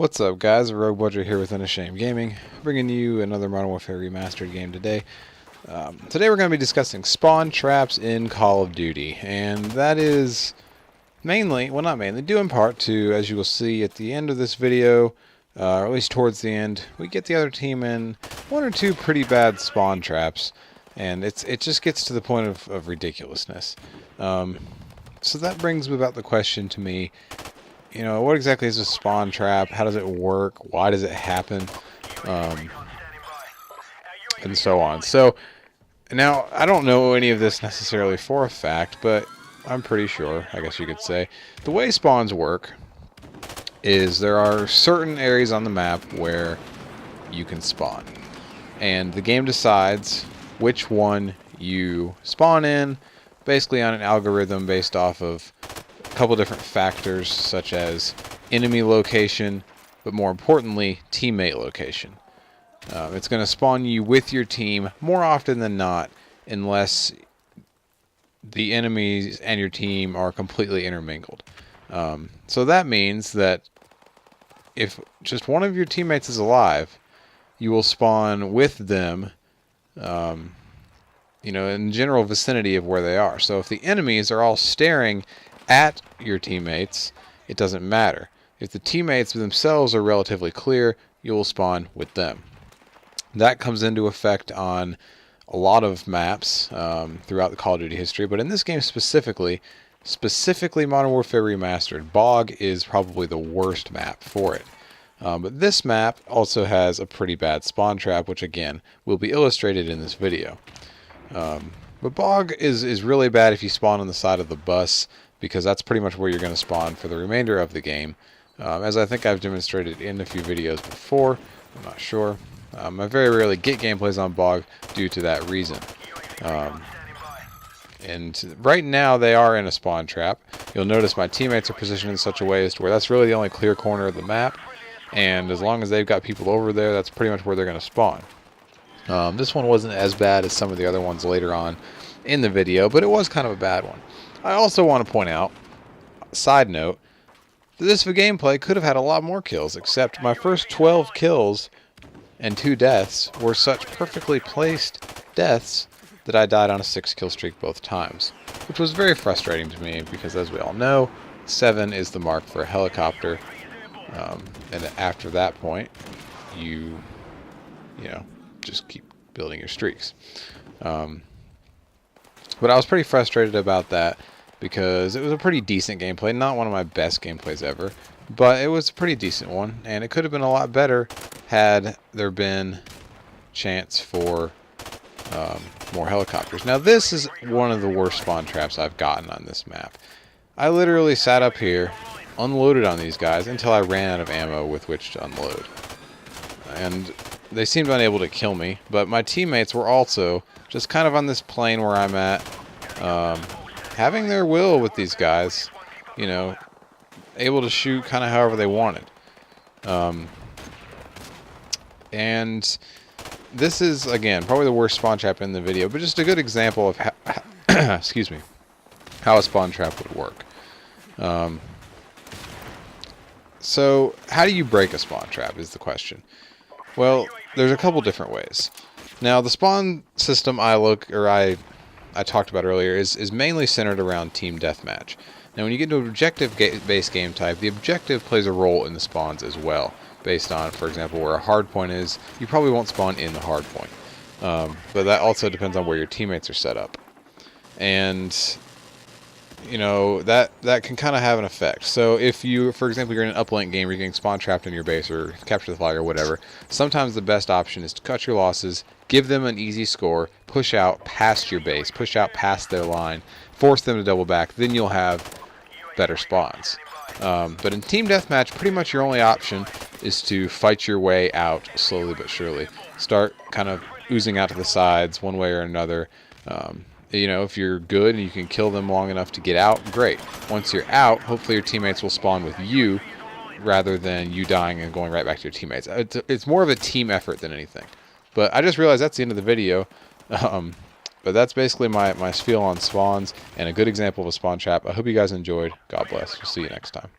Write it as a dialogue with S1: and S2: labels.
S1: What's up, guys? Rogue Budger here with Unashamed Gaming, bringing you another Modern Warfare Remastered game today. Today we're going to be discussing spawn traps in Call of Duty, and that is mainly, well not mainly, due in part to, as you will see at the end of this video, or at least towards the end, we get the other team in one or two pretty bad spawn traps, and it just gets to the point of ridiculousness. So that brings about the question to me, you know, what exactly is a spawn trap? How does it work? Why does it happen? And so on. So, now, I don't know any of this necessarily for a fact, but I'm pretty sure, I guess you could say. The way spawns work is there are certain areas on the map where you can spawn. And the game decides which one you spawn in, basically on an algorithm based off of couple different factors such as enemy location, but more importantly, teammate location. It's going to spawn you with your team more often than not, unless the enemies and your team are completely intermingled. So that means that if just one of your teammates is alive, you will spawn with them, you know, in general vicinity of where they are. So if the enemies are all staring at your teammates, it doesn't matter. If the teammates themselves are relatively clear, you will spawn with them. That comes into effect on a lot of maps throughout the Call of Duty history, but in this game specifically Modern Warfare Remastered, BOG is probably the worst map for it. But this map also has a pretty bad spawn trap, which again will be illustrated in this video. But BOG is really bad if you spawn on the side of the bus, because that's pretty much where you're going to spawn for the remainder of the game. As I think I've demonstrated in a few videos before, I'm not sure. I very rarely get gameplays on BOG due to that reason. And right now they are in a spawn trap. You'll notice my teammates are positioned in such a way as to where that's really the only clear corner of the map. And as long as they've got people over there, that's pretty much where they're going to spawn. This one wasn't as bad as some of the other ones later on in the video, but it was kind of a bad one. I also want to point out, side note, that this gameplay could have had a lot more kills, except my first 12 kills and 2 deaths were such perfectly placed deaths that I died on a 6-kill streak both times, which was very frustrating to me because, as we all know, 7 is the mark for a helicopter, and after that point, you know, just keep building your streaks. But I was pretty frustrated about that because it was a pretty decent gameplay, not one of my best gameplays ever, but it was a pretty decent one, and it could have been a lot better had there been chance for more helicopters. Now this is one of the worst spawn traps I've gotten on this map. I literally sat up here, unloaded on these guys until I ran out of ammo with which to unload. And they seemed unable to kill me, but my teammates were also just kind of on this plane where I'm at, having their will with these guys, you know, able to shoot kind of however they wanted. And this is, again, probably the worst spawn trap in the video, but just a good example of how, excuse me, how a spawn trap would work. So, how do you break a spawn trap is the question. Well, there's a couple different ways. Now, the spawn system I talked about earlier is mainly centered around team deathmatch. Now, when you get into an objective-based game type, the objective plays a role in the spawns as well. Based on, for example, where a hard point is, you probably won't spawn in the hard point. But that also depends on where your teammates are set up. And, you know, that can kind of have an effect. So if you, for example, you're in an uplink game, you're getting spawn trapped in your base or capture the flag or whatever, sometimes the best option is to cut your losses, give them an easy score, push out past your base, push out past their line, force them to double back, then you'll have better spawns. But in team deathmatch, pretty much your only option is to fight your way out slowly but surely. Start kind of oozing out to the sides one way or another. You know, if you're good and you can kill them long enough to get out, great. Once you're out, hopefully your teammates will spawn with you rather than you dying and going right back to your teammates. It's more of a team effort than anything. But I just realized that's the end of the video. But that's basically my spiel on spawns and a good example of a spawn trap. I hope you guys enjoyed. God bless. We'll see you next time.